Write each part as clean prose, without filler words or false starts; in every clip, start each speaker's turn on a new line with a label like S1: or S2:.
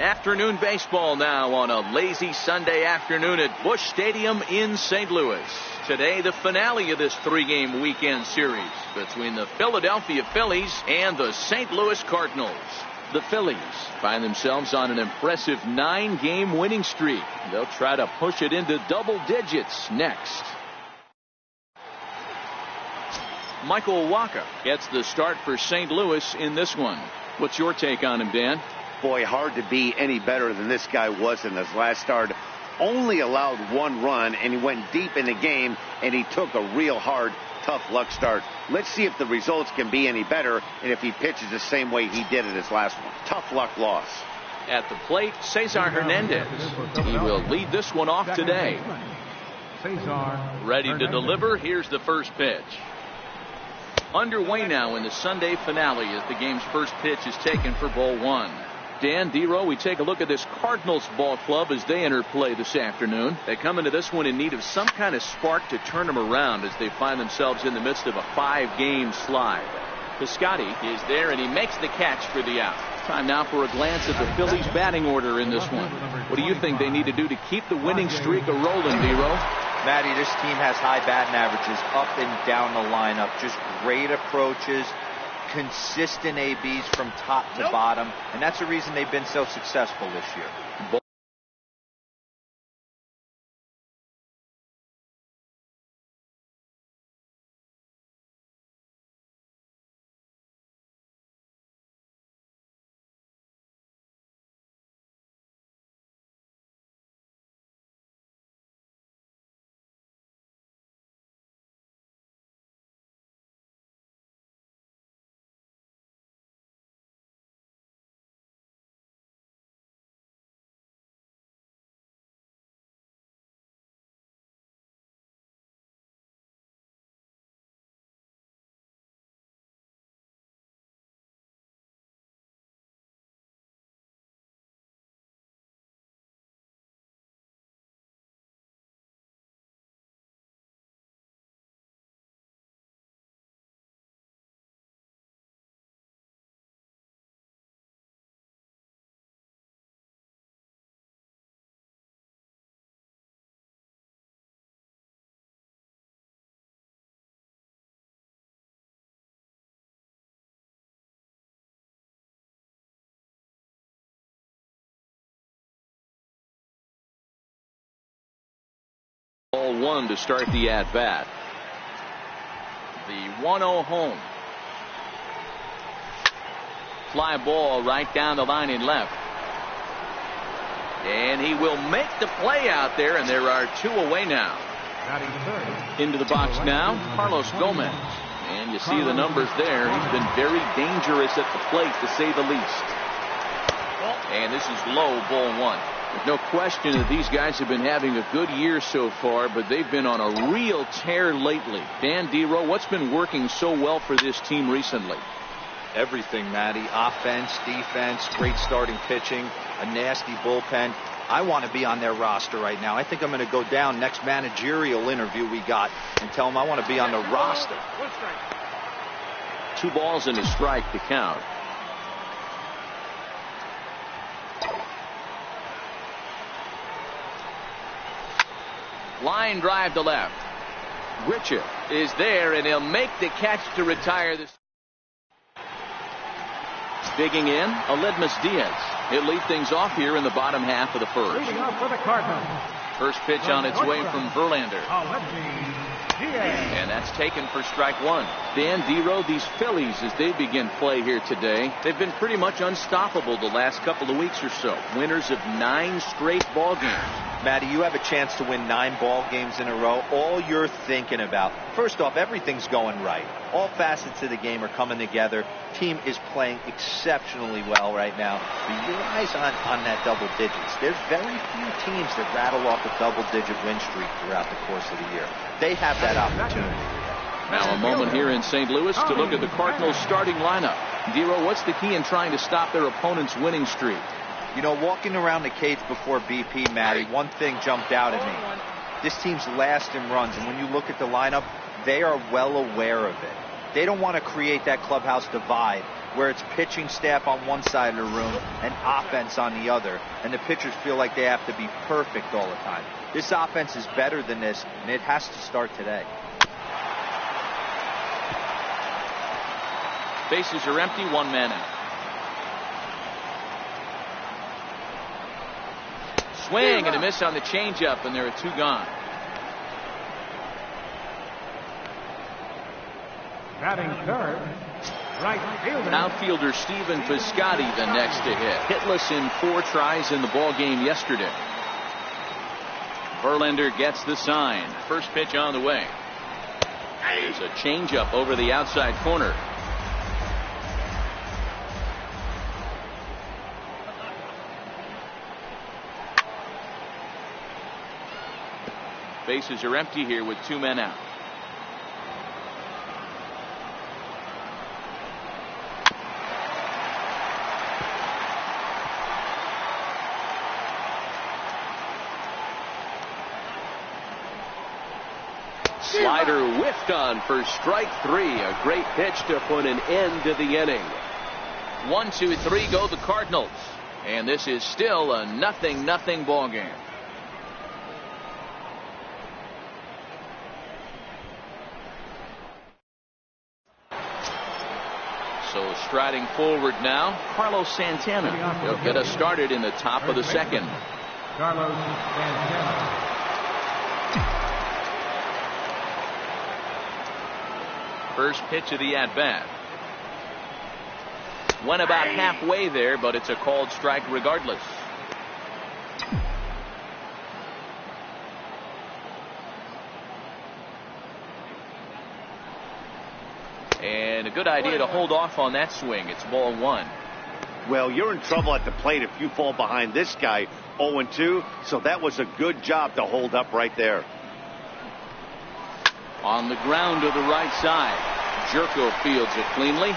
S1: Afternoon baseball now on a lazy Sunday afternoon at Busch Stadium in St. Louis. Today, the finale of this three-game weekend series between the Philadelphia Phillies and the St. Louis Cardinals. The Phillies find themselves on an impressive 9-game winning streak. They'll try to push it into double digits next. Michael Wacha gets the start for St. Louis in this one. What's your take on him, Dan?
S2: Boy, hard to be any better than this guy was in his last start. Only allowed one run, and he went deep in the game, and he took a real hard, tough luck start. Let's see if the results can be any better, and if he pitches the same way he did in his last one. Tough luck loss.
S1: At the plate, Cesar Hernandez. He will lead this one off today. Ready to deliver. Here's the first pitch. Underway now in the Sunday finale as the game's first pitch is taken for ball one. Dan, D-Row, we take a look at this Cardinals ball club as they enter play this afternoon. They come into this one in need of some kind of spark to turn them around as they find themselves in the midst of a 5-game slide. Piscotty is there and he makes the catch for the out. Time now for a glance at the Phillies batting order in this one. What do you think they need to do to keep the winning streak a-rolling, D-Row?
S3: Matty, this team has high batting averages up and down the lineup. Just great approaches, consistent ABs from top to bottom, and that's the reason they've been so successful this year.
S1: Ball one to start the at-bat. The 1-0 home. Fly ball right down the line in left. And he will make the play out there, and there are two away now. Into the box now, Carlos Gomez. And you see the numbers there. He's been very dangerous at the plate, to say the least. And this is low, ball one. There's no question that these guys have been having a good year so far, but they've been on a real tear lately. Dan, D-Row, what's been working so well for this team recently?
S3: Everything, Matty. Offense, defense, great starting pitching, a nasty bullpen. I want to be on their roster right now. I think I'm going to go down next managerial interview we got and tell them I want to be on the roster.
S1: 2 balls and a strike to count. Line drive to left. Richard is there, and he'll make the catch to retire this. Digging in, Aledmus Diaz. He'll lead things off here in the bottom half of the first. First pitch on its way from Verlander. And that's taken for strike one. Dan, D-Row, these Phillies, as they begin play here today, they've been pretty much unstoppable the last couple of weeks or so. Winners of 9 straight ball games.
S3: Matty, you have a chance to win 9 ball games in a row. All you're thinking about, first off, everything's going right. All facets of the game are coming together. Team is playing exceptionally well right now. But your eyes on that double digits. There's very few teams that rattle off a double-digit win streak throughout the course of the year. They have that opportunity.
S1: Now a moment here in St. Louis to look at the Cardinals starting lineup. D-Row, what's the key in trying to stop their opponent's winning streak?
S3: You know, walking around the cage before BP, Matty, one thing jumped out at me. This team's last in runs, and when you look at the lineup, they are well aware of it. They don't want to create that clubhouse divide where it's pitching staff on one side of the room and offense on the other, and the pitchers feel like they have to be perfect all the time. This offense is better than this, and it has to start today.
S1: Bases are empty, 1 man out. Swing and a miss on the changeup, and there are 2 gone.
S4: Batting third, right fielder.
S1: Outfielder Stephen Piscotty the next to hit. Hitless in 4 tries in the ball game yesterday. Verlander gets the sign. First pitch on the way. There's a changeup over the outside corner. Bases are empty here with 2 men out. Slider whiffed on for strike 3. A great pitch to put an end to the inning. 1, 2, 3 go the Cardinals. And this is still a 0-0 ball game. So striding forward now, Carlos Santana. He'll get us started in the top of the second.
S4: Carlos Santana.
S1: First pitch of the at-bat. Went about halfway there, but it's a called strike regardless. And a good idea to hold off on that swing. It's ball 1.
S2: Well, you're in trouble at the plate if you fall behind this guy 0-2, so that was a good job to hold up right there.
S1: On the ground to the right side. Jerko fields it cleanly.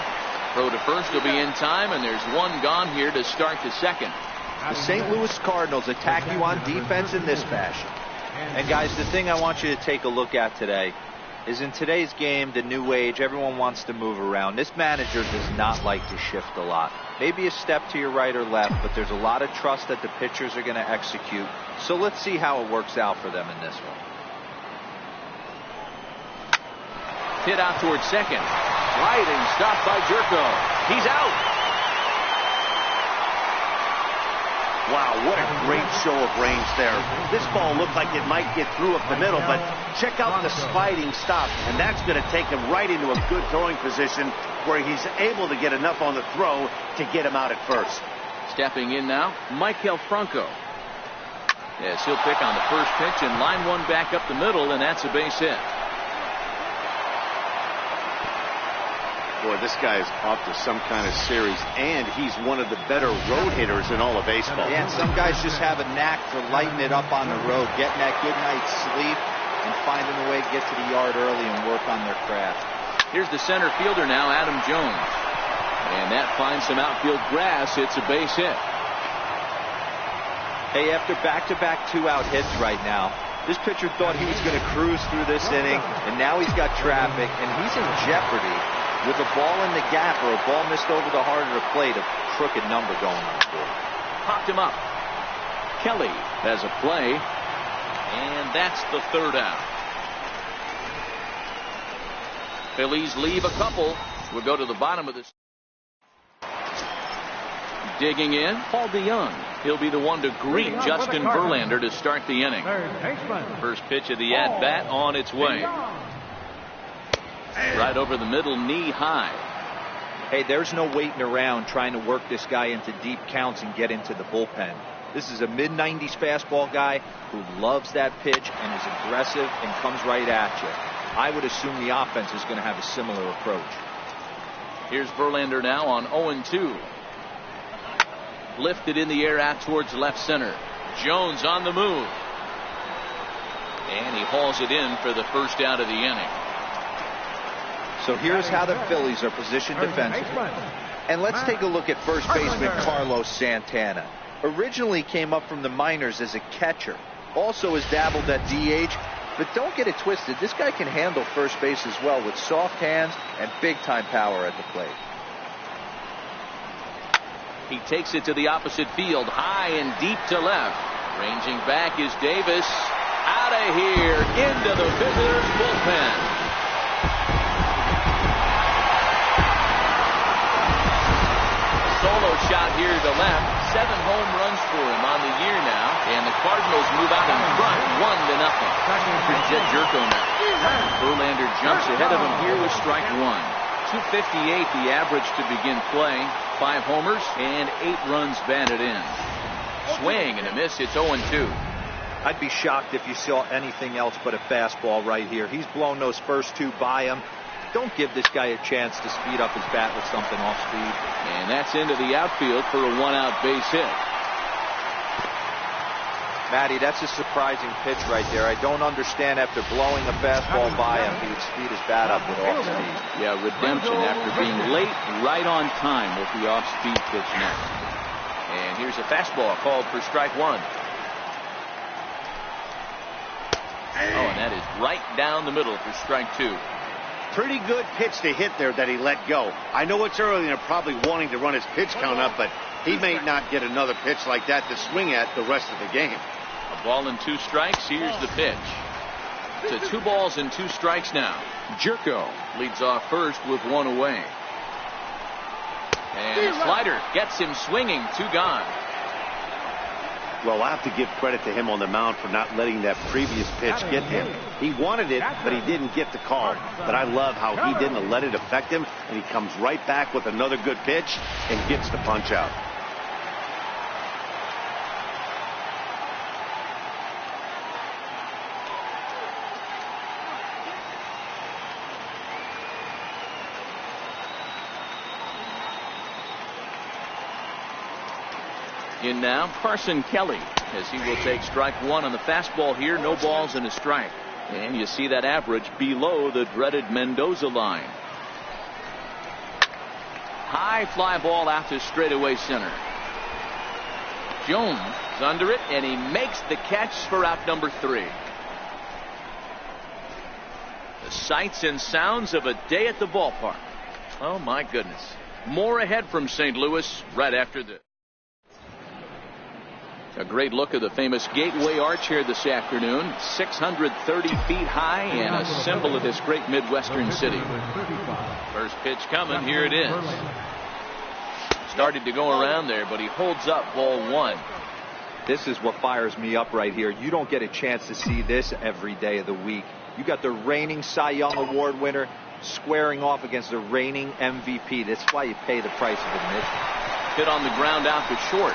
S1: Throw to first will be in time, and there's 1 gone here to start the second.
S3: The St. Louis Cardinals attack you on defense in this fashion. And guys, the thing I want you to take a look at today is in today's game, the new age, everyone wants to move around. This manager does not like to shift a lot. Maybe a step to your right or left, but there's a lot of trust that the pitchers are going to execute. So let's see how it works out for them in this one.
S1: Hit out towards second. Sliding, stopped by Jerko. He's out.
S2: Wow, what a great show of range there. This ball looked like it might get through up the middle, but check out the sliding stop, and that's going to take him right into a good throwing position where he's able to get enough on the throw to get him out at first.
S1: Stepping in now, Michael Franco. Yes, he'll pick on the first pitch and line 1 back up the middle, and that's a base hit.
S2: Boy, this guy is off to some kind of series, and he's one of the better road hitters in all of baseball.
S3: Yeah, and some guys just have a knack for lighting it up on the road, getting that good night's sleep, and finding a way to get to the yard early and work on their craft.
S1: Here's the center fielder now, Adam Jones. And that finds some outfield grass. It's a base hit.
S3: Hey, after back-to-back 2-out hits right now, this pitcher thought he was going to cruise through this inning, and now he's got traffic, and he's in jeopardy with a ball in the gap or a ball missed over the heart of the plate, a crooked number going on the board.
S1: Popped him up. Kelly has a play, and that's the 3rd out. Phillies leave a couple. We'll go to the bottom of this. Digging in, Paul DeYoung. He'll be the one to greet Justin Verlander to start the inning. First pitch of the at-bat on its way. Right over the middle, knee high.
S3: Hey, there's no waiting around trying to work this guy into deep counts and get into the bullpen. This is a mid-90s fastball guy who loves that pitch and is aggressive and comes right at you. I would assume the offense is going to have a similar approach.
S1: Here's Verlander now on 0-2. Lifted in the air out towards left center. Jones on the move. And he hauls it in for the first out of the inning.
S3: So here's how the Phillies are positioned defensively. And let's take a look at first baseman Carlos Santana. Originally came up from the minors as a catcher. Also has dabbled at DH. But don't get it twisted. This guy can handle first base as well with soft hands and big-time power at the plate.
S1: He takes it to the opposite field, high and deep to left. Ranging back is Davis. Out of here, into the visitors' bullpen. Solo shot here to the left. 7 home runs for him on the year now. And the Cardinals move out in front, 1-0. For Jed Jerko now. Verlander jumps ahead of him here with strike 1. 258 the average to begin play. 5 homers and 8 runs batted in. Swing and a miss. It's 0-2.
S3: I'd be shocked if you saw anything else but a fastball right here. He's blown those first 2 by him. Don't give this guy a chance to speed up his bat with something off speed.
S1: And that's into the outfield for a 1-out base hit.
S3: Matty, that's a surprising pitch right there. I don't understand after blowing a fastball by him, he would speed his bat up with off speed.
S1: Yeah, redemption after being late, right on time with the off-speed pitch next. And here's a fastball called for strike 1. Oh, and that is right down the middle for strike 2.
S2: Pretty good pitch to hit there that he let go. I know it's early and they're probably wanting to run his pitch count up, but he may not get another pitch like that to swing at the rest of the game.
S1: A ball and 2 strikes. Here's the pitch. To 2 balls and 2 strikes now. Jerko leads off first with 1 away. And the slider gets him swinging. 2 gone.
S2: Well, I have to give credit to him on the mound for not letting that previous pitch get him. He wanted it, but he didn't get the call. But I love how he didn't let it affect him, and he comes right back with another good pitch and gets the punch out.
S1: In now, Carson Kelly, as he will take strike 1 on the fastball here. No balls and a strike. And you see that average below the dreaded Mendoza line. High fly ball out to straightaway center. Jones is under it, and he makes the catch for out number 3. The sights and sounds of a day at the ballpark. Oh, my goodness. More ahead from St. Louis right after this. A great look at the famous Gateway Arch here this afternoon. 630 feet high and a symbol of this great Midwestern city. First pitch coming. Here it is. Started to go around there, but he holds up ball 1.
S3: This is what fires me up right here. You don't get a chance to see this every day of the week. You got the reigning Cy Young Award winner squaring off against the reigning MVP. That's why you pay the price of admission.
S1: Hit on the ground out to short.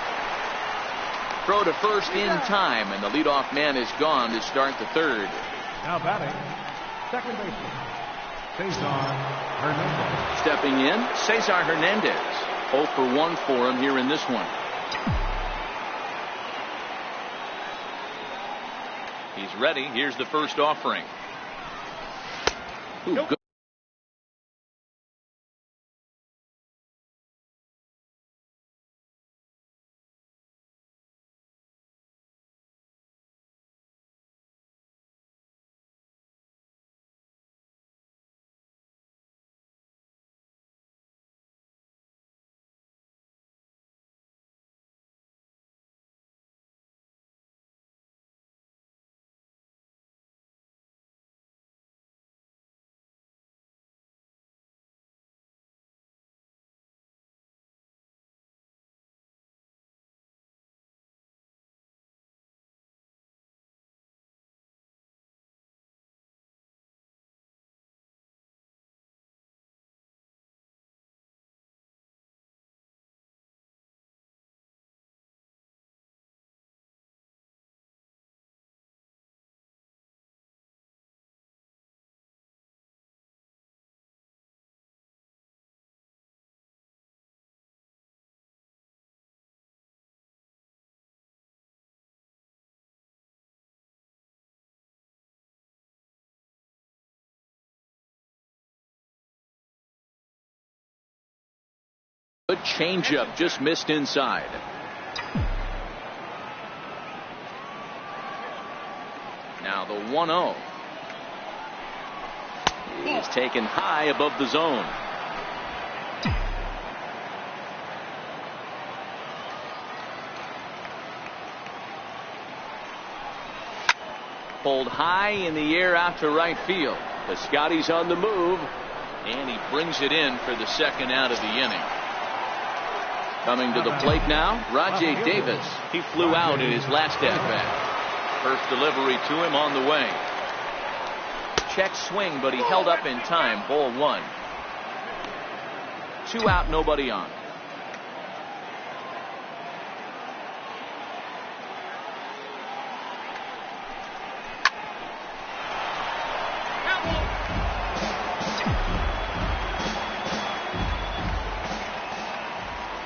S1: Throw to first in time, and the leadoff man is gone to start the 3rd.
S4: Now batting, second baseman, Cesar Hernandez.
S1: Stepping in, Cesar Hernandez. 0 for 1 for him here in this one. He's ready. Here's the first offering. Ooh, good. Good changeup, just missed inside. Now the 1-0. He's taken high above the zone. pulled high in the air out to right field. Piscotty's on the move, and he brings it in for the second out of the inning. Coming to the plate now, Rajay Davis. He flew out in his last at-bat. First delivery to him on the way. Check swing, but he held up in time. Ball 1. 2 out, nobody on.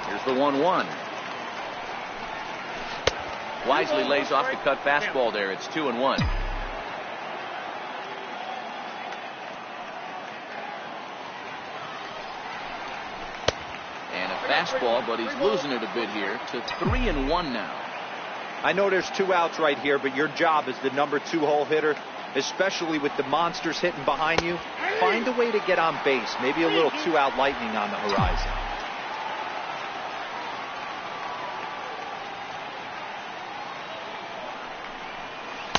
S1: Here's the 1-1. Wisely lays off the cut fastball there. It's 2-1. Fastball, but he's losing it a bit here to 3-1 now.
S3: I know there's 2 outs right here, but your job as the number 2 hole hitter, especially with the monsters hitting behind you, find a way to get on base. Maybe a little 2-out lightning on the horizon.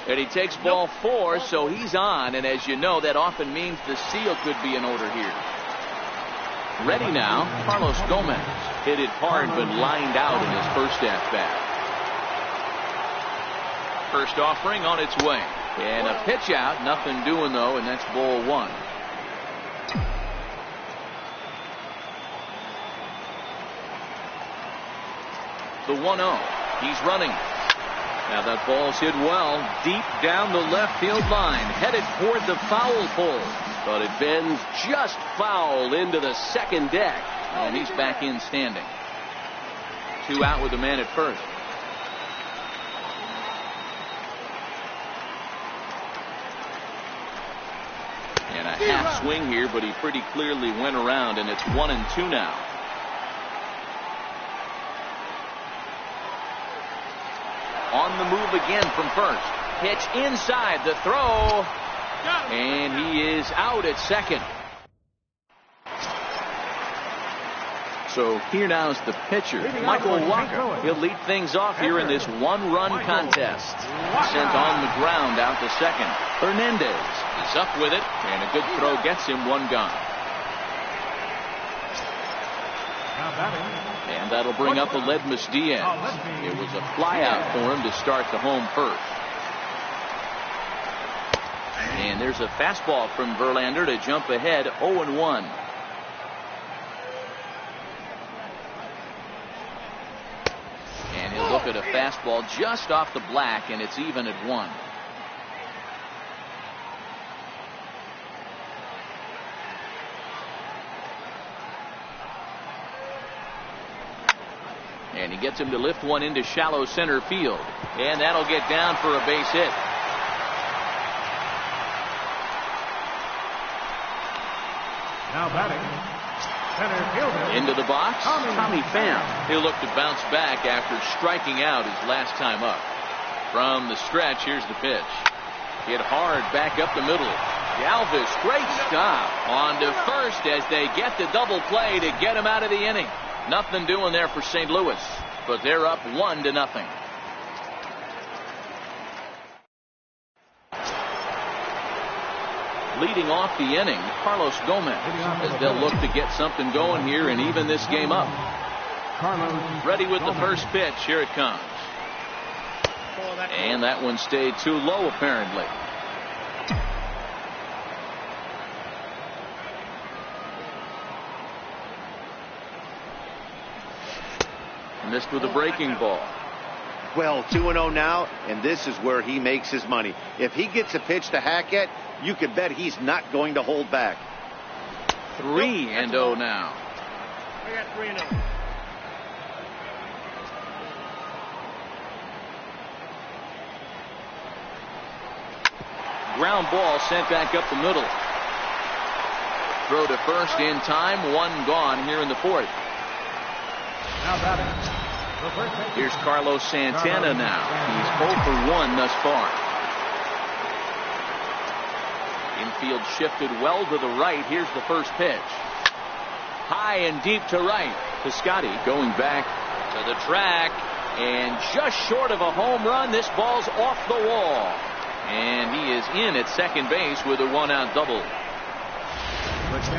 S1: And he takes ball 4, so he's on, and as you know, that often means the seal could be in order here. Ready now, Carlos Gomez. Hit it hard but lined out in his first at-bat. First offering on its way. And a pitch out. Nothing doing, though, and that's ball 1. The 1-0. He's running. Now that ball's hit well. Deep down the left field line. Headed toward the foul pole. But it bends just foul into the second deck. And he's back in standing. 2 out with the man at first. And a half swing here, but he pretty clearly went around, and it's 1-2 now. On the move again from first. Pitch inside, the throw. And he is out at second. So here now is the pitcher, Michael Walker. He'll lead things off here in this 1-run contest. Sent on the ground out to second. Hernandez is up with it, and a good throw gets him 1 gone. And that'll bring up Aledmus Diaz. It was a flyout for him to start the home first. And there's a fastball from Verlander to jump ahead 0-1. And he'll look at a fastball just off the black, and it's even at 1. And he gets him to lift one into shallow center field. And that'll get down for a base hit.
S4: Now batting, center fielder.
S1: Into the box, Tommy Pham. He'll look to bounce back after striking out his last time up. From the stretch, here's the pitch. Hit hard back up the middle. Galvis, great stop. On to first as they get the double play to get him out of the inning. Nothing doing there for St. Louis, but they're up 1-0. Leading off the inning, Carlos Gomez, as they'll look to get something going here and even this game up. Ready with the first pitch. Here it comes. And that one stayed too low, apparently. Missed with a breaking ball.
S2: Well, 2-0 now, and this is where he makes his money. If he gets a pitch to Hackett, you can bet he's not going to hold back.
S1: 3-0 now.
S5: I got 3-0.
S1: Ground ball sent back up the middle. Throw to first in time. 1 gone here in the 4th.
S4: Now batting.
S1: Here's Carlos Santana now. He's 0 for 1 thus far. Infield shifted well to the right. Here's the first pitch. High and deep to right. Piscotty going back to the track. And just short of a home run, this ball's off the wall. And he is in at second base with a 1-out double.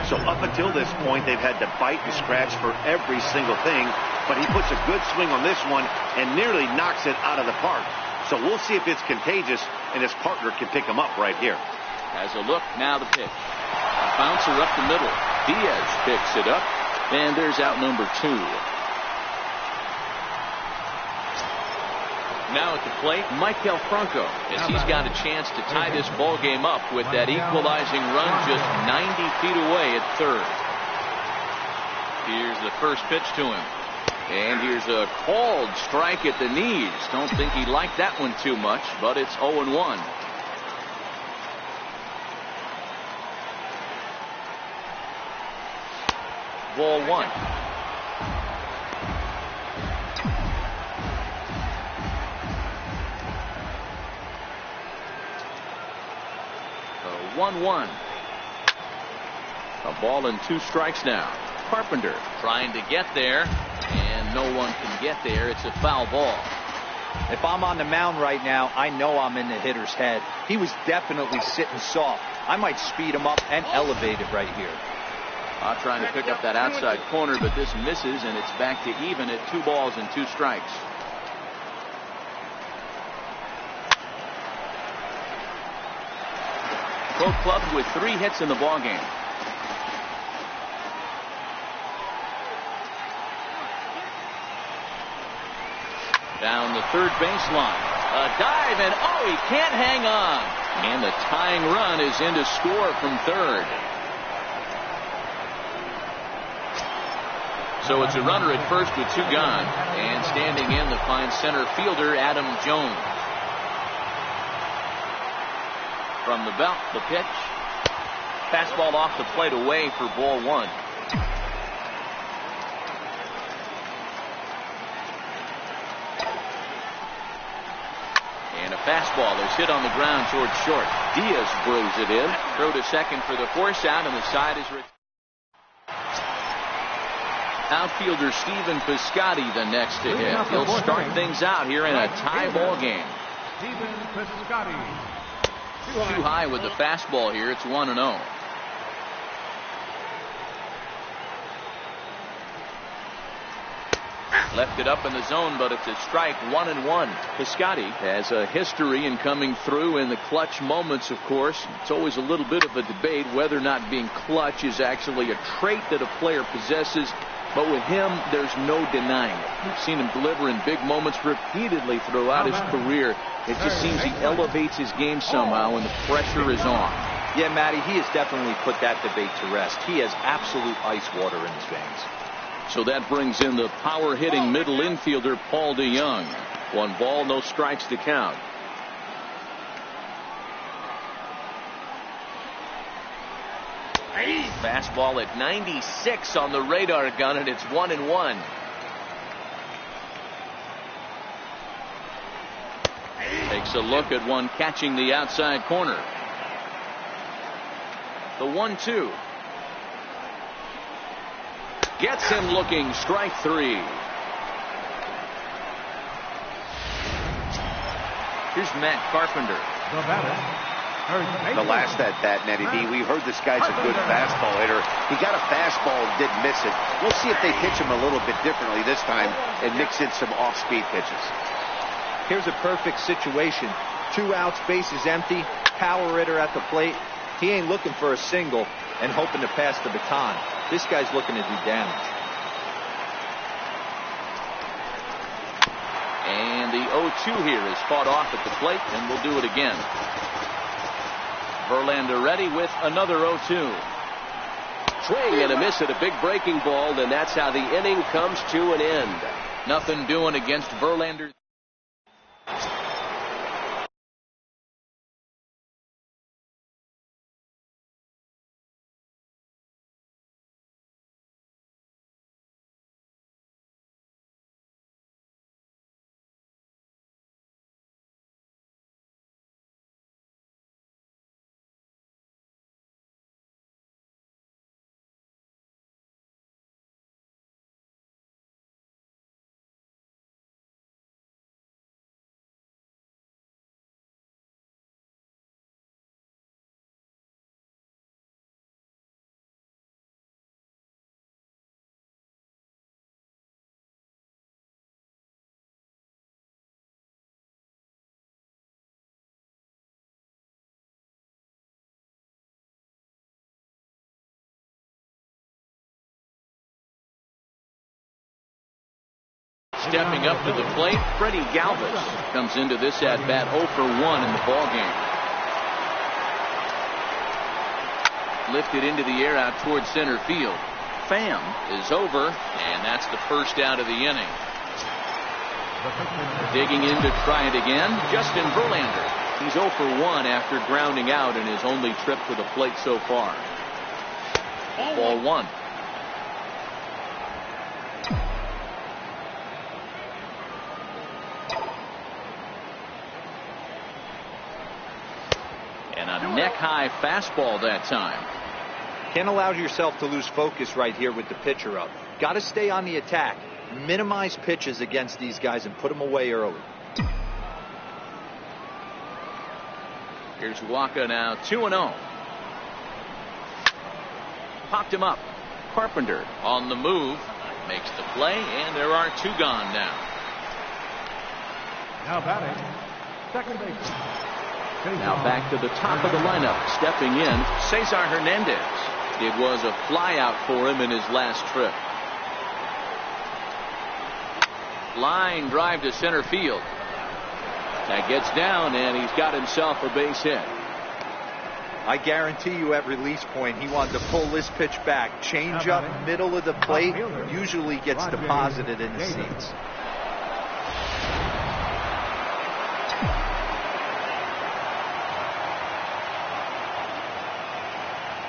S2: So up until this point, they've had to bite and scratch for every single thing, but he puts a good swing on this one and nearly knocks it out of the park. So we'll see if it's contagious and his partner can pick him up right here.
S1: Has a look, now the pitch. A bouncer up the middle. Diaz picks it up, and there's out number 2. Now at the plate, Michael Franco, as he's got a chance to tie this ball game up with that equalizing run just 90 feet away at third. Here's the first pitch to him. And here's a called strike at the knees. Don't think he liked that one too much, but it's 0-1. Ball 1. 1-1. A ball and 2 strikes now. Carpenter trying to get there, and no one can get there. It's a foul ball.
S3: If I'm on the mound right now, I know I'm in the hitter's head. He was definitely sitting soft. I might speed him up and elevate it right here.
S1: Trying to pick up that outside corner, but this misses, and it's back to even at 2 balls and 2 strikes. Both clubs with 3 hits in the ballgame. Down the third baseline. A dive, and oh, he can't hang on. And the tying run is in to score from third. So it's a runner at first with 2 gone. And standing in, the fine center fielder, Adam Jones. From the belt, the pitch. Fastball off the plate away for ball 1. And a fastball is hit on the ground towards short. Diaz brings it in. Throw to second for the force out, and the side is retired. Outfielder Stephen Piscotty the next to hit. He'll start things out here in a tie ball game.
S4: Stephen Piscotty.
S1: Too high with the fastball here. It's 1-0. Left it up in the zone, but it's a strike. 1-1. Piscotty has a history in coming through in the clutch moments, of course. It's always a little bit of a debate whether or not being clutch is actually a trait that a player possesses. But with him, there's no denying it. We've seen him deliver in big moments repeatedly throughout his career. It just seems he elevates his game somehow when the pressure is on.
S3: Yeah, Matty, he has definitely put that debate to rest. He has absolute ice water in his veins.
S1: So that brings in the power-hitting middle infielder, Paul DeYoung. 1 ball, no strikes to count. Fastball at 96 on the radar gun, and it's 1-1. Takes a look at one catching the outside corner. The 1-2. Gets him looking. Strike 3. Here's Matt Carpenter.
S4: The batter.
S2: The last at bat, Nettie D. We heard this guy's a good fastball hitter. He got a fastball and didn't miss it. We'll see if they pitch him a little bit differently this time and mix in some off-speed pitches.
S3: Here's a perfect situation. 2 outs, bases empty, power hitter at the plate. He ain't looking for a single and hoping to pass the baton. This guy's looking to do damage.
S1: And the 0-2 here is fought off at the plate, and we'll do it again. Verlander ready with another 0-2. Swing and a miss at a big breaking ball, and that's how the inning comes to an end. Nothing doing against Verlander. Stepping up to the plate, Freddie Galvis comes into this at bat 0 for 1 in the ball game. Lifted into the air out towards center field. Pham is over, and that's the first out of the inning. Digging in to try it again, Justin Verlander. He's 0 for 1 after grounding out in his only trip to the plate so far. Ball 1. And a neck-high fastball that time.
S3: Can't allow yourself to lose focus right here with the pitcher up. Got to stay on the attack. Minimize pitches against these guys and put them away early.
S1: Here's Waka now 2-0. Popped him up. Carpenter on the move. Makes the play, and there are 2 gone now.
S4: Now batting, second baseman.
S1: Now back to the top of the lineup. Stepping in, Cesar Hernandez. It was a flyout for him in his last trip. Line drive to center field. That gets down, and he's got himself a base hit.
S3: I guarantee you at release point he wanted to pull this pitch back. Change up middle of the plate usually gets deposited in the seats.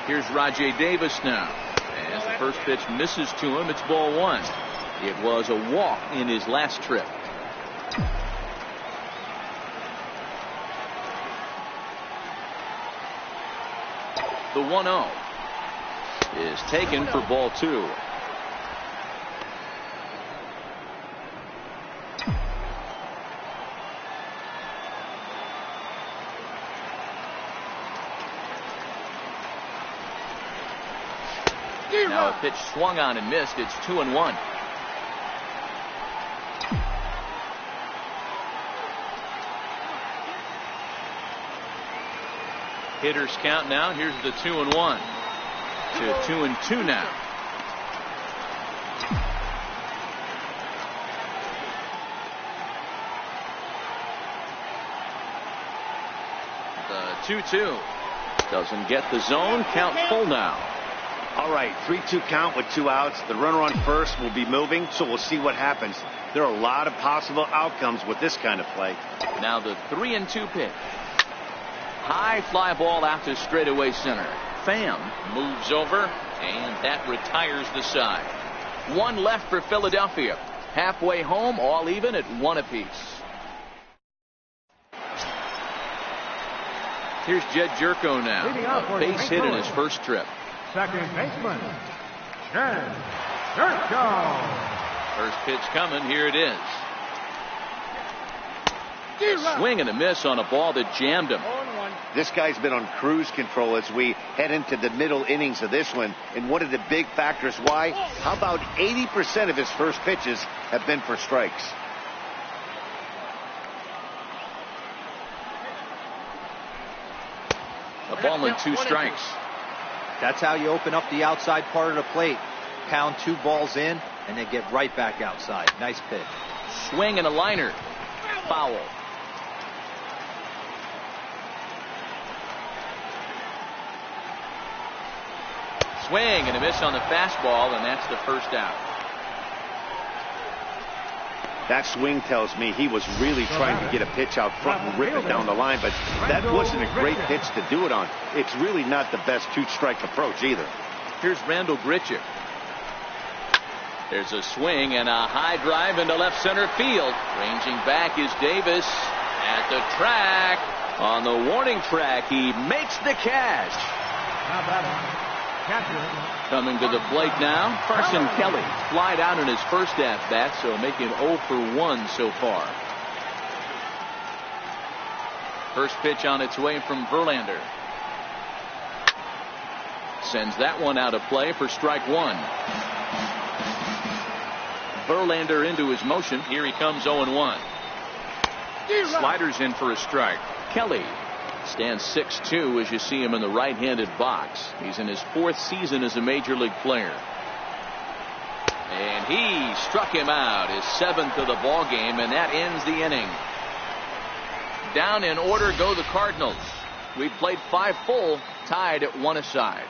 S1: Here's Rajay Davis now. As the first pitch misses to him, it's ball 1. It was a walk in his last trip. The 1-0 is taken for ball 2. Now a pitch swung on and missed. It's 2-1. Hitters count now. Here's the 2-1 to 2-2 now. The 2-2 doesn't get the zone. Count full now.
S2: All right, 3-2 count with 2 outs. The runner on first will be moving, so we'll see what happens. There are a lot of possible outcomes with this kind of play.
S1: Now the 3-2 pitch. High fly ball out to straightaway center. Pham moves over, and that retires the side. 1 left for Philadelphia. Halfway home, all even at 1 apiece. Here's Jed Jerko now. A base hit in his first trip.
S4: Second baseman, Jed Jerko.
S1: First pitch coming. Here it is. A swing and a miss on a ball that jammed him.
S2: This guy's been on cruise control as we head into the middle innings of this one. And one of the big factors why, how about 80% of his first pitches have been for strikes?
S1: A ball and 2 strikes.
S3: That's how you open up the outside part of the plate. Pound 2 balls in, and then get right back outside. Nice pitch.
S1: Swing and a liner. Foul. Swing and a miss on the fastball, and that's the first out.
S2: That swing tells me he was really trying to get a pitch out front and rip it down the line, but that wasn't a great pitch to do it on. It's really not the best 2-strike approach either.
S1: Here's Randall Grichuk. There's a swing and a high drive into left center field. Ranging back is Davis at the track. On the warning track, he makes the catch.
S4: Now batting, catcher.
S1: Coming to the plate now, Carson Kelly. Flied out in his first at-bat, so making 0 for 1 so far. First pitch on its way from Verlander. Sends that one out of play for strike 1. Verlander into his motion. Here he comes 0-1. Sliders in for a strike. Kelly stands 6'2" as you see him in the right-handed box. He's in his 4th season as a major league player. And he struck him out, his 7th of the ball game, and that ends the inning. Down in order go the Cardinals. We've played 5 full, tied at 1 aside.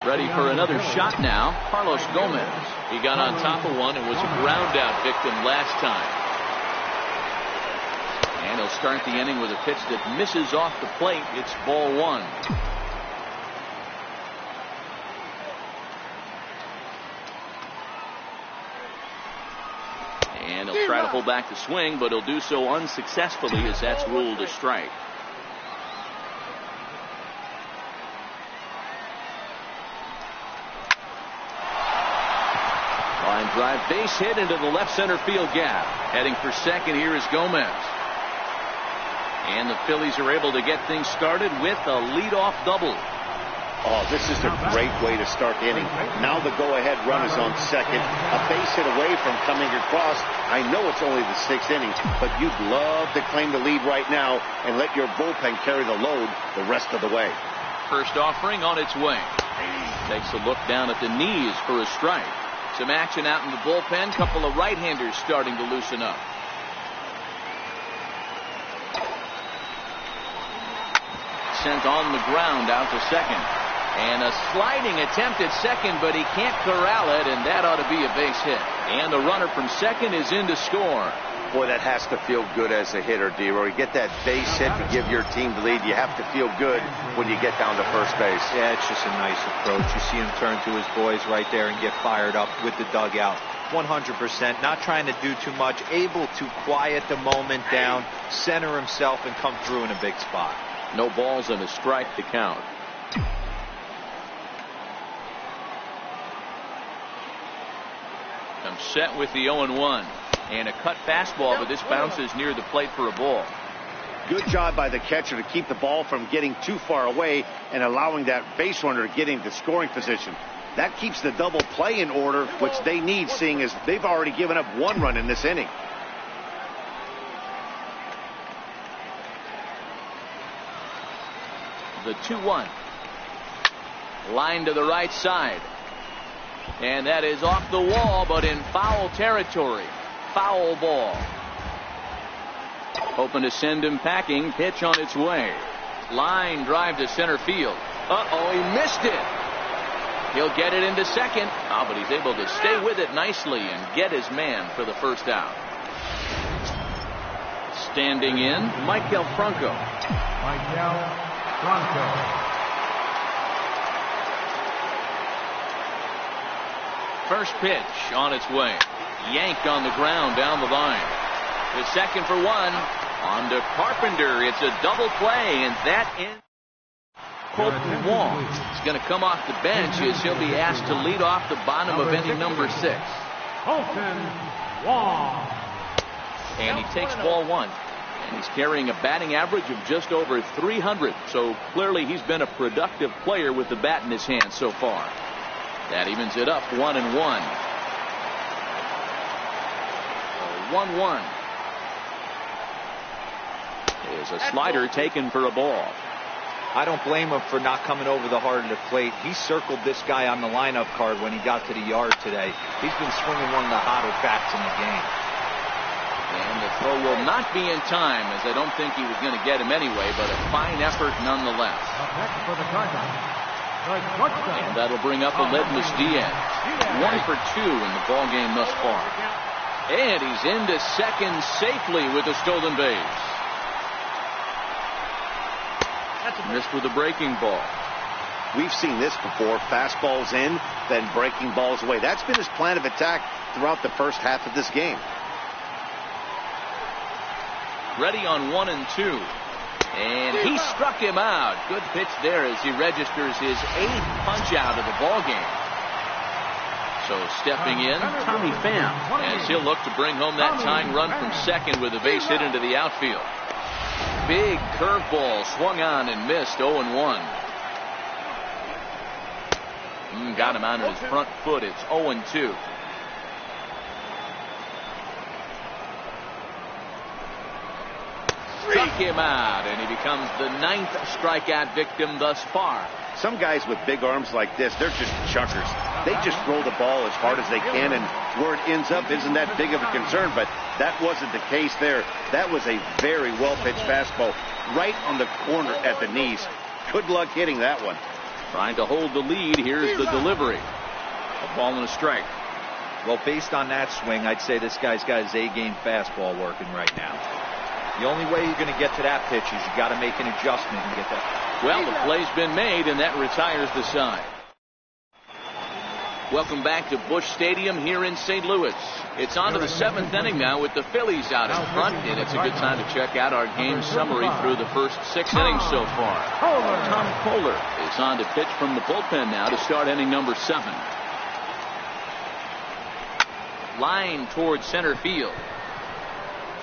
S1: Ready for another shot now. Carlos Gomez. He got on top of one and was a ground out victim last time. And he'll start the inning with a pitch that misses off the plate. It's ball one. And he'll try to hold back the swing, but he'll do so unsuccessfully as that's ruled a strike. Line drive, base hit into the left center field gap. Heading for second here is Gomez. And the Phillies are able to get things started with a leadoff double.
S2: Oh, this is a great way to start the inning. Now the go-ahead run is on second. A base hit away from coming across. I know it's only the sixth inning, but you'd love to claim the lead right now and let your bullpen carry the load the rest of the way.
S1: First offering on its way. Takes a look down at the knees for a strike. Some action out in the bullpen. Couple of right-handers starting to loosen up. Sent on the ground out to second. And a sliding attempt at second, but he can't corral it, and that ought to be a base hit. And the runner from second is in to score.
S2: Boy, that has to feel good as a hitter, D-Roy. You get that base hit to give your team the lead. You have to feel good when you get down to first base.
S3: Yeah, it's just a nice approach. You see him turn to his boys right there and get fired up with the dugout. 100%, not trying to do too much, able to quiet the moment down, center himself, and come through in a big spot.
S1: No balls and a strike to count. I'm set with the 0-1. And a cut fastball, but this bounces near the plate for a ball.
S2: Good job by the catcher to keep the ball from getting too far away and allowing that base runner to get into scoring position. That keeps the double play in order, which they need, seeing as they've already given up one run in this inning.
S1: The 2-1. Line to the right side. And that is off the wall, but in foul territory. Foul ball. Hoping to send him packing. Pitch on its way. Line drive to center field. Uh-oh, he missed it. He'll get it into second. Oh, but he's able to stay with it nicely and get his man for the first out. Standing in, Michael Franco.
S4: Michael Franco.
S1: First pitch on its way. Yanked on the ground down the line. The second for one. On to Carpenter. It's a double play, and that ends. Colton Wong is going to come off the bench as he'll be asked to lead off the bottom of inning number 6.
S4: Colton Wong.
S1: And he takes ball one. And he's carrying a batting average of just over 300. So clearly he's been a productive player with the bat in his hand so far. That evens it up 1-1. 1-1. Is a slider taken for a ball.
S3: I don't blame him for not coming over the heart of the plate. He circled this guy on the lineup card when he got to the yard today. He's been swinging one of the hotter bats in the game.
S1: And the throw will not be in time, as I don't think he was going to get him anyway, but a fine effort nonetheless.
S4: Next for the Cardinals.
S1: And that'll bring up Aledmus Diaz. 1 for 2 in the ball game thus far. And he's into second safely with a stolen base. Missed with a breaking ball.
S2: We've seen this before. Fastballs in, then breaking balls away. That's been his plan of attack throughout the first half of this game.
S1: Ready on 1 and 2. And he struck him out. Good pitch there as he registers his 8th punch out of the ball game. So stepping in, Tommy Pham, as he'll look to bring home that tying run from second with a base hit into the outfield. Big curveball swung on and missed. 0-1. Got him out of his front foot. It's 0-2. Struck him out, and he becomes the 9th strikeout victim thus far.
S2: Some guys with big arms like this, they're just chuckers. They just throw the ball as hard as they can, and where it ends up isn't that big of a concern, but that wasn't the case there. That was a very well-pitched fastball right on the corner at the knees. Good luck hitting that one.
S1: Trying to hold the lead. Here's the delivery. A ball and a strike.
S3: Well, based on that swing, I'd say this guy's got his A-game fastball working right now. The only way you're going to get to that pitch is you got to make an adjustment and get that.
S1: Well, the play's been made, and that retires the side. Welcome back to Busch Stadium here in St. Louis. It's on to the 7th inning now with the Phillies out in front, and it's a good time to check out our game summary through the first 6 innings so far. Tom Kohler is on to pitch from the bullpen now to start inning number 7. Line towards center field.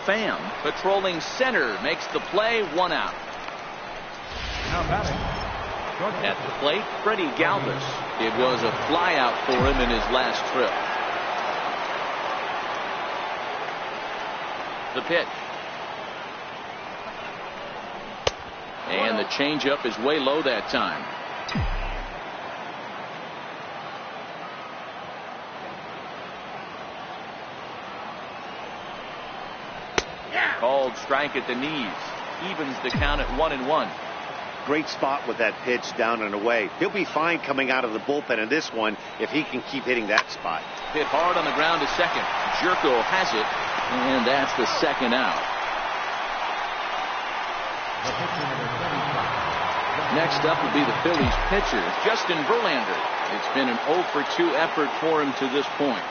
S1: Pham patrolling center makes the play, 1 out. At the plate, Freddie Galvis. It was a fly out for him in his last trip. The pitch. And the changeup is way low that time. Called strike at the knees. Evens the count at 1-1.
S2: Great spot with that pitch down and away. He'll be fine coming out of the bullpen in this one if he can keep hitting that spot.
S1: Hit hard on the ground to second. Jerko has it, and that's the 2nd out. Next up will be the Phillies pitcher, Justin Verlander. It's been an 0 for 2 effort for him to this point.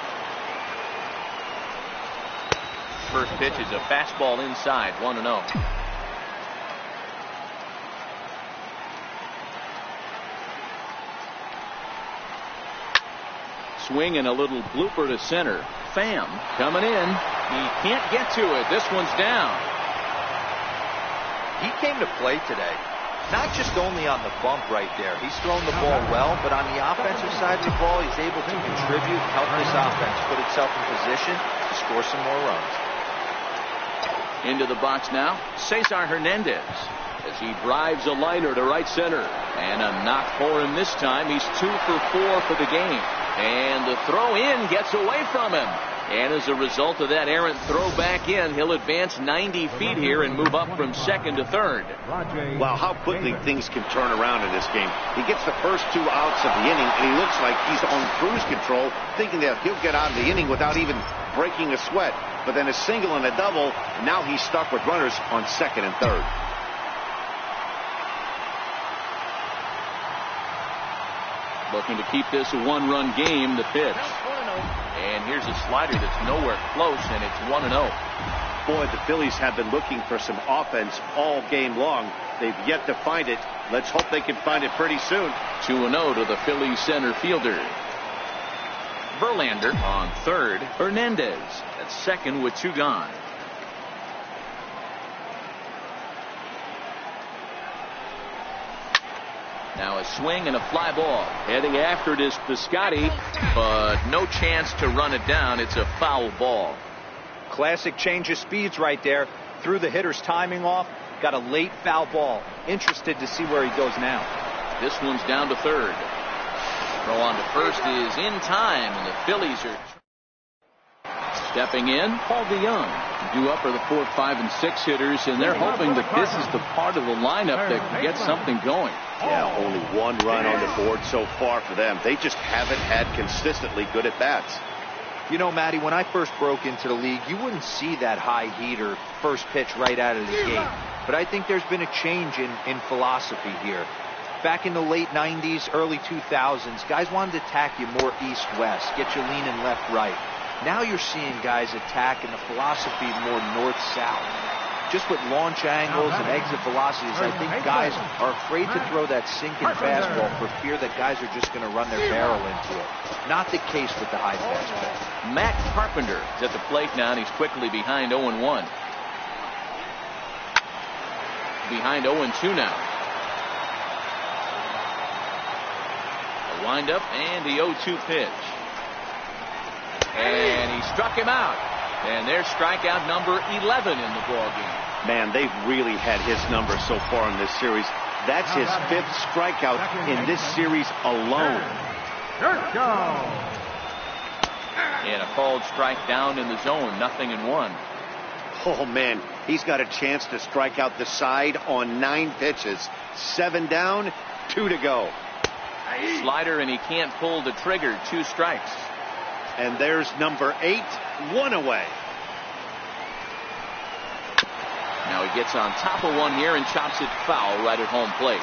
S1: First pitch is a fastball inside, 1-0. Swing and a little blooper to center. Pham coming in. He can't get to it. This one's down.
S3: He came to play today. Not just only on the bump right there. He's thrown the ball well, but on the offensive side of the ball, he's able to contribute and help this offense put itself in position to score some more runs.
S1: Into the box now, Cesar Hernandez as he drives a liner to right center. And a knock for him this time. He's 2 for 4 for the game. And the throw in gets away from him. And as a result of that errant throw back in, he'll advance 90 feet here and move up from 2nd to 3rd.
S2: Wow, how quickly things can turn around in this game. He gets the first 2 outs of the inning, and he looks like he's on cruise control, thinking that he'll get out of the inning without even breaking a sweat. But then a single and a double, now he's stuck with runners on 2nd and 3rd.
S1: Looking to keep this a 1-run game. The pitch. And here's a slider that's nowhere close, and it's 1-0.
S2: Boy, the Phillies have been looking for some offense all game long. They've yet to find it. Let's hope they can find it pretty soon.
S1: 2-0 to the Phillies center fielder. Verlander on 3rd. Hernandez at 2nd with 2 gone. Now a swing and a fly ball. Heading after it is Piscotty, but no chance to run it down. It's a foul ball.
S3: Classic change of speeds right there. Threw the hitter's timing off. Got a late foul ball. Interested to see where he goes now.
S1: This one's down to 3rd. Throw on to 1st is in time, and the Phillies are stepping in. Paul DeYoung due up for the 4, 5, and 6 hitters, and they're hoping that this is the part of the lineup that can get something going.
S2: Yeah, only 1 run on the board so far for them. They just haven't had consistently good at bats.
S3: You know, Matty, when I first broke into the league, you wouldn't see that high heater first pitch right out of the gate. But I think there's been a change in philosophy here. Back in the late 90s, early 2000s, guys wanted to attack you more east-west, get you leaning left-right. Now you're seeing guys attack in the philosophy more north-south. Just with launch angles and exit velocities, I think guys are afraid to throw that sinking fastball for fear that guys are just going to run their barrel into it. Not the case with the high fastball.
S1: Matt Carpenter is at the plate now, and he's quickly behind 0-1. Behind 0-2 now. A windup and the 0-2 pitch. And he struck him out. And there's strikeout number 11 in the ballgame.
S2: Man, they've really had his number so far in this series. That's his 5th strikeout in this series alone.
S1: And a called strike down in the zone, 0-1.
S2: Oh, man, he's got a chance to strike out the side on 9 pitches. 7 down, 2 to go.
S1: Slider, and he can't pull the trigger. 2 strikes.
S2: And there's number 8, 1 away.
S1: Now he gets on top of one here and chops it foul right at home plate.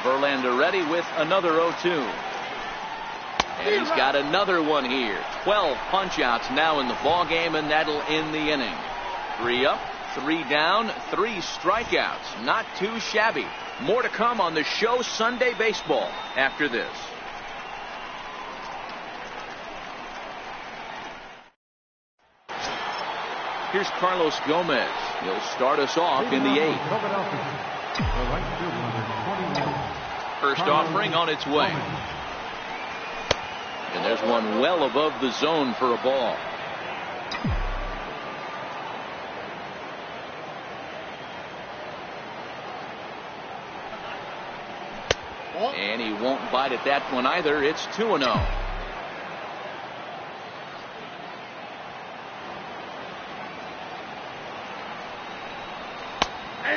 S1: Verlander ready with another 0-2. And he's got another one here. 12 punch-outs now in the ball game, and that'll end the inning. 3 up, 3 down, 3 strikeouts. Not too shabby. More to come on the show Sunday Baseball after this. Here's Carlos Gomez. He'll start us off in the 8th. First offering on its way. And there's one well above the zone for a ball. And he won't bite at that one either. It's 2-0.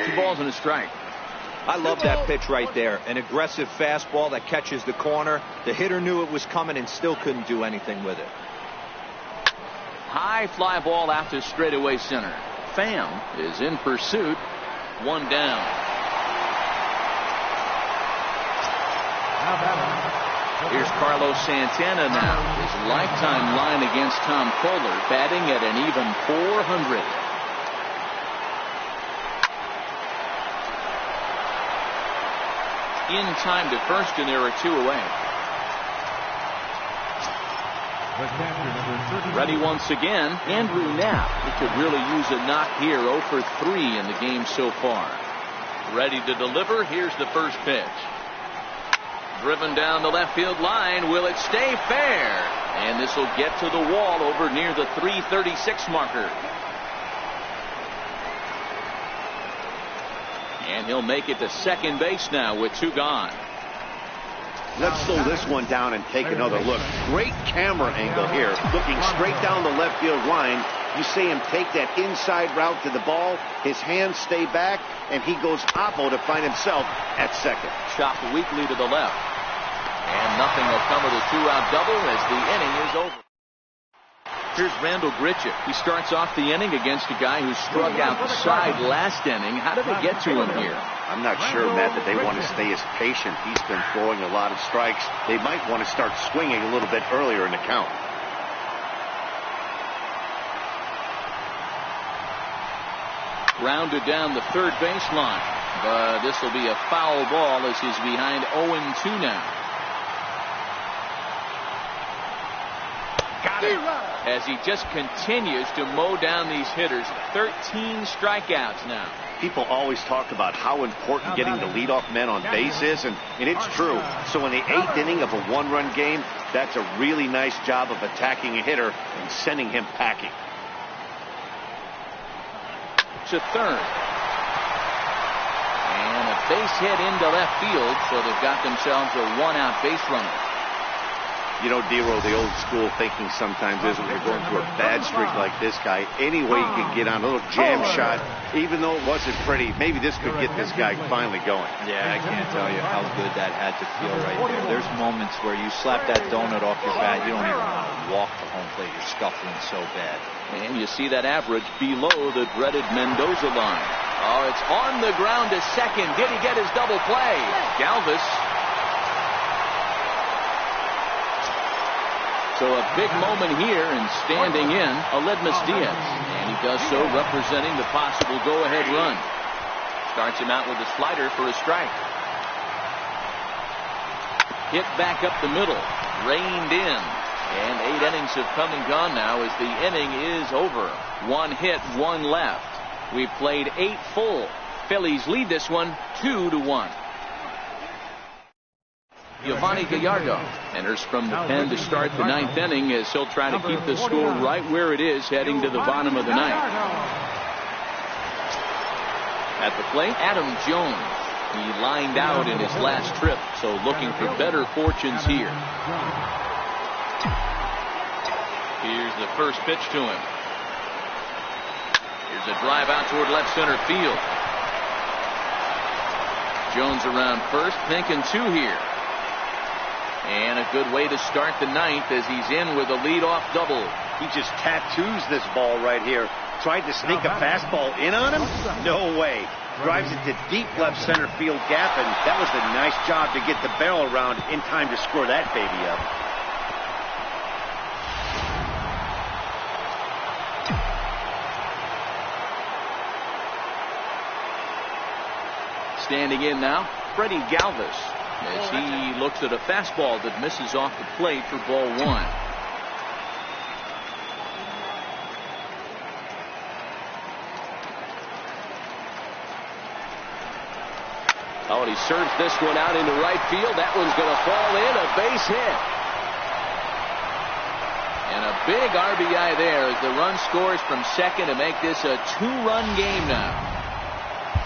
S1: 2 balls and a strike.
S3: I love that pitch right there. An aggressive fastball that catches the corner. The hitter knew it was coming and still couldn't do anything with it.
S1: High fly ball out to straightaway center. Pham is in pursuit. 1 down. Here's Carlos Santana now. His lifetime line against Tom Kohler, batting at an even .400. In time to first, and there are 2 away. Ready once again, Andrew Knapp. He could really use a knock here. 0 for 3 in the game so far. Ready to deliver. Here's the first pitch. Driven down the left field line. Will it stay fair? And this will get to the wall over near the 336 marker. And he'll make it to second base now with 2 gone.
S2: Let's slow this one down and take another look. Great camera angle here. Looking straight down the left field line. You see him take that inside route to the ball. His hands stay back, and he goes oppo to find himself at second.
S1: Chopped weakly to the left. And nothing will come of the 2-out double as the inning is over. Here's Randall Grichuk. He starts off the inning against a guy who struck out the side last inning. How did it get to him here?
S2: I'm not sure, Matt, that they want to stay as patient. He's been throwing a lot of strikes. They might want to start swinging a little bit earlier in the count.
S1: Grounded down the third baseline. But this will be a foul ball as he's behind 0-2 now. Got it. As he just continues to mow down these hitters. 13 strikeouts now.
S2: People always talk about how important getting the leadoff man on base is, and it's true. So in the 8th inning of a 1-run game, that's a really nice job of attacking a hitter and sending him packing.
S1: To third. And a base hit into left field, so they've got themselves a 1-out base runner.
S2: You know, Dero, the old school thinking sometimes is when you're going through a bad streak like this guy, any way you can get on a little jam shot, even though it wasn't pretty, maybe this could get this guy finally going.
S3: Yeah, I can't tell you how good that had to feel right there. There's moments where you slap that donut off your bat, you don't even want to walk to home plate. You're scuffling so bad.
S1: And you see that average below the dreaded Mendoza line. Oh, it's on the ground to second. Did he get his double play? Galvis. So a big moment here, and standing in, Aledmus Diaz. And he does so representing the possible go-ahead run. Starts him out with a slider for a strike. Hit back up the middle. Reined in. And 8 innings have come and gone now as the inning is over. 1 hit, 1 left. We've played 8 full. Phillies lead this one 2-1. Giovanni Gallardo enters from the pen to start the 9th inning as he'll try to keep the score right where it is heading to the bottom of the 9th. At the plate, Adam Jones. He lined out in his last trip, so looking for better fortunes here. Here's the first pitch to him. Here's a drive out toward left center field. Jones around first, thinking 2 here. a good way to start the ninth as he's in with a leadoff double.
S2: He just tattoos this ball right here. Tried to sneak a fastball in on him? No way. Drives it to deep left center field gap, and that was a nice job to get the barrel around in time to score that baby up.
S1: Standing in now, Freddie Galvis, as he looks at a fastball that misses off the plate for ball one. Oh, and he serves this one out into right field. That one's going to fall in, a base hit. And a big RBI there as the run scores from second to make this a two-run game now.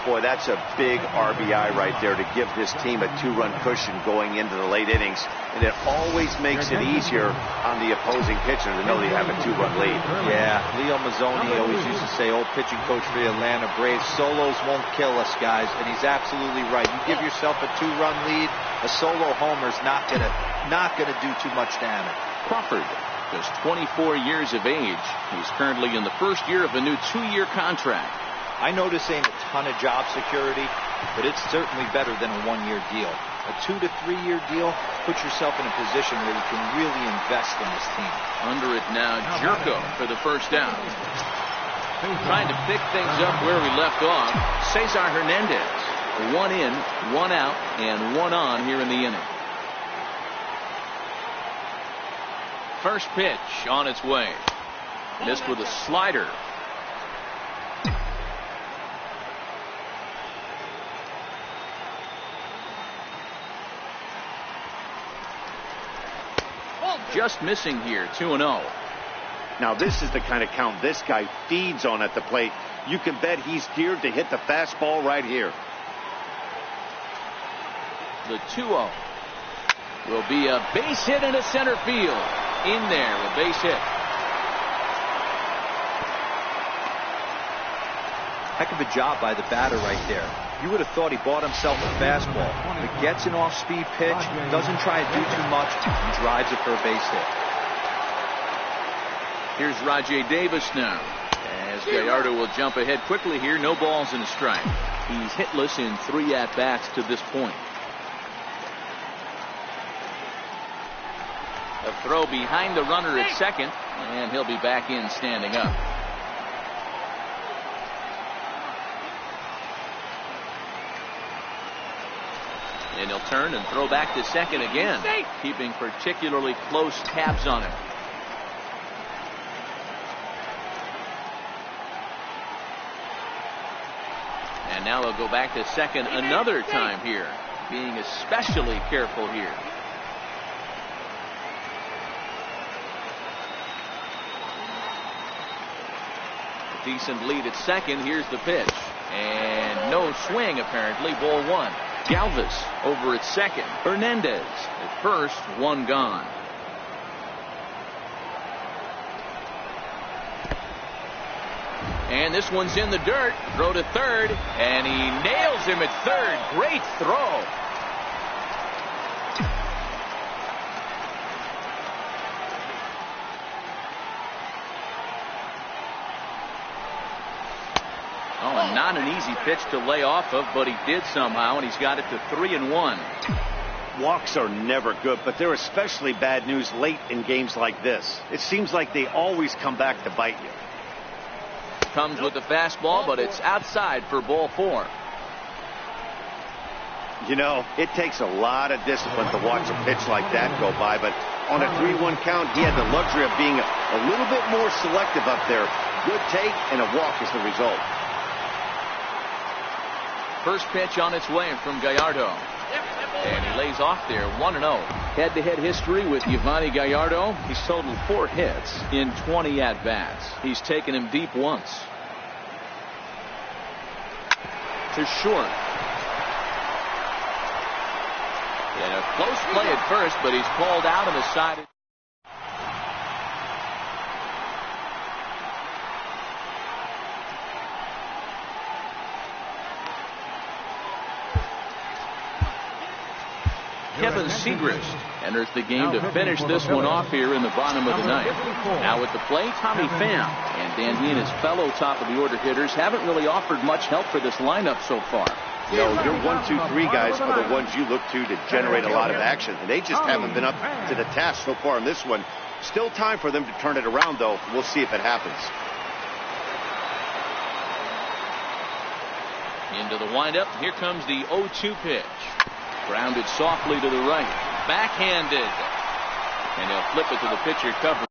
S2: Boy, that's a big RBI right there to give this team a two-run cushion going into the late innings. And it always makes it easier on the opposing pitcher to know they have a two-run lead.
S3: Yeah, Leo Mazzoni always used to say, old pitching coach for the Atlanta Braves, solos won't kill us, guys. And he's absolutely right. You give yourself a two-run lead, a solo homer's not gonna do too much damage.
S1: Crawford, just 24 years of age. He's currently in the first year of a new two-year contract.
S3: I know this ain't a ton of job security, but it's certainly better than a one-year deal. A 2 to 3 year deal puts yourself in a position where you can really invest in this team.
S1: Under it now, Jerko for the first down. Trying to pick things up where we left off, Cesar Hernandez. One in, one out, and one on here in the inning. First pitch on its way. Missed with a slider. Just missing here, 2-0.
S2: Now this is the kind of count this guy feeds on at the plate. You can bet he's geared to hit the fastball right here.
S1: The 2-0 will be a base hit into center field. In there, a base hit.
S3: Heck of a job by the batter right there. You would have thought he bought himself a fastball, but gets an off-speed pitch, doesn't try to do too much, and drives it for a base hit.
S1: Here's Rajay Davis now, as Gallardo will jump ahead quickly here. No balls and a strike. He's hitless in 3 at-bats to this point. A throw behind the runner at second, and he'll be back in standing up. And he'll turn and throw back to second again, keeping particularly close tabs on him. And now he'll go back to second another time here, being especially careful here. A decent lead at second. Here's the pitch. And no swing, apparently. Ball one. Galvis over at second. Hernandez at first. One gone. And this one's in the dirt. Throw to third. And he nails him at third. Great throw. Oh, and not an easy pitch to lay off of, but he did somehow, and he's got it to 3-1.
S2: Walks are never good, but they're especially bad news late in games like this. It seems like they always come back to bite you.
S1: Comes with the fastball, but it's outside for ball four.
S2: You know, it takes a lot of discipline to watch a pitch like that go by, but on a 3-1 count, he had the luxury of being a little bit more selective up there. Good take, and a walk is the result.
S1: First pitch on its way from Gallardo. And he lays off there, 1-0. Head-to-head history with Yovani Gallardo. He's totaled 4 hits in 20 at-bats. He's taken him deep once. To short. And a close play at first, but he's called out on the side. Kevin Segrist enters the game to finish this one off here in the bottom of the ninth. Now at the plate, Tommy Pham. And Dan, he and his fellow top of the order hitters haven't really offered much help for this lineup so far.
S2: No, your 1, 2, 3 guys are the ones you look to generate a lot of action. And they just haven't been up to the task so far in this one. Still time for them to turn it around, though. We'll see if it happens.
S1: Into the windup. Here comes the 0-2 pitch. Grounded softly to the right. Backhanded. And he'll flip it to the pitcher cover.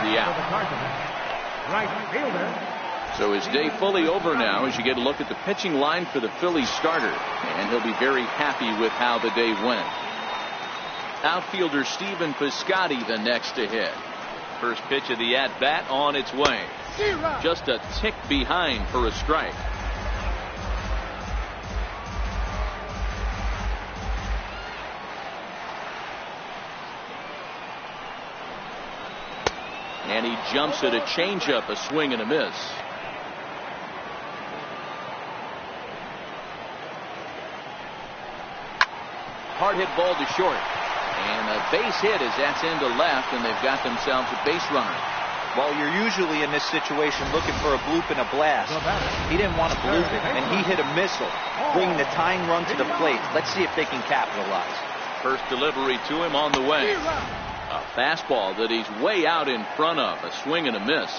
S1: the out.
S4: Right fielder.
S1: So his day fully over now as you get a look at the pitching line for the Phillies starter. And he'll be very happy with how the day went. Outfielder Stephen Piscotty the next to hit. First pitch of the at-bat on its way. Just a tick behind for a strike. And he jumps at a changeup, a swing and a miss. Hard hit ball to short. And a base hit as that's into left, and they've got themselves a base runner.
S3: Well, you're usually in this situation looking for a bloop and a blast. He didn't want to bloop it, and he hit a missile, bringing the tying run to the plate. Let's see if they can capitalize.
S1: First delivery to him on the way. A fastball that he's way out in front of. A swing and a miss.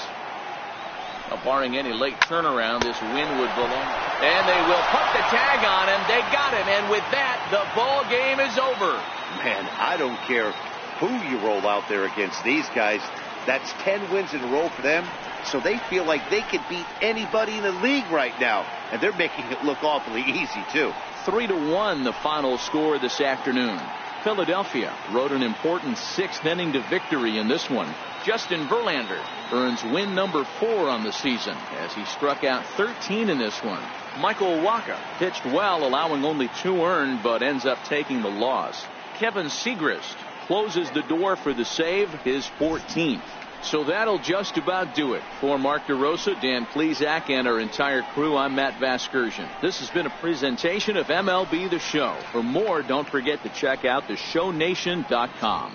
S1: Barring any late turnaround, this win would belong. And they will put the tag on him. They got him. And with that, the ball game is over.
S2: Man, I don't care who you roll out there against these guys. That's 10 wins in a row for them. So they feel like they could beat anybody in the league right now. And they're making it look awfully easy, too.
S1: 3-1 the final score this afternoon. Philadelphia rode an important 6th inning to victory in this one. Justin Verlander earns win number 4 on the season as he struck out 13 in this one. Michael Wacha pitched well, allowing only 2 earned, but ends up taking the loss. Kevin Segrist closes the door for the save, his 14th. So that'll just about do it. For Mark DeRosa, Dan Plesac, and our entire crew, I'm Matt Vasgersian. This has been a presentation of MLB The Show. For more, don't forget to check out theshownation.com.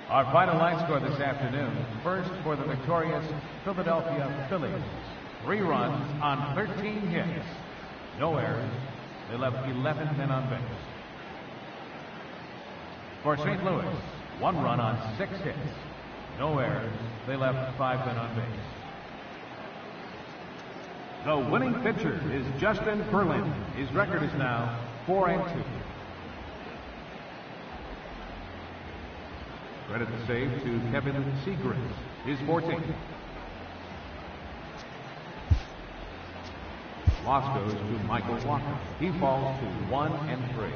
S4: Our final line score this afternoon. First for the victorious Philadelphia Phillies. 3 runs on 13 hits. No errors. They left 11 men on base. For St. Louis, 1 run on 6 hits. No errors. They left 5 men on base. The winning pitcher is Justin Verlander. His record is now 4-2. Credit the save to Kevin Segrist, his 14th. Loss goes to Michael Wacha. He falls to 1-3.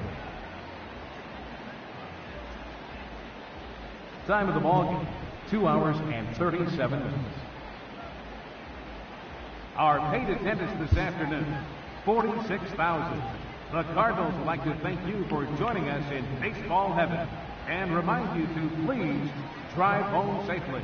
S4: Time of the ball game, 2 hours and 37 minutes. Our paid attendance this afternoon, 46,000. The Cardinals would like to thank you for joining us in baseball heaven and remind you to please drive home safely.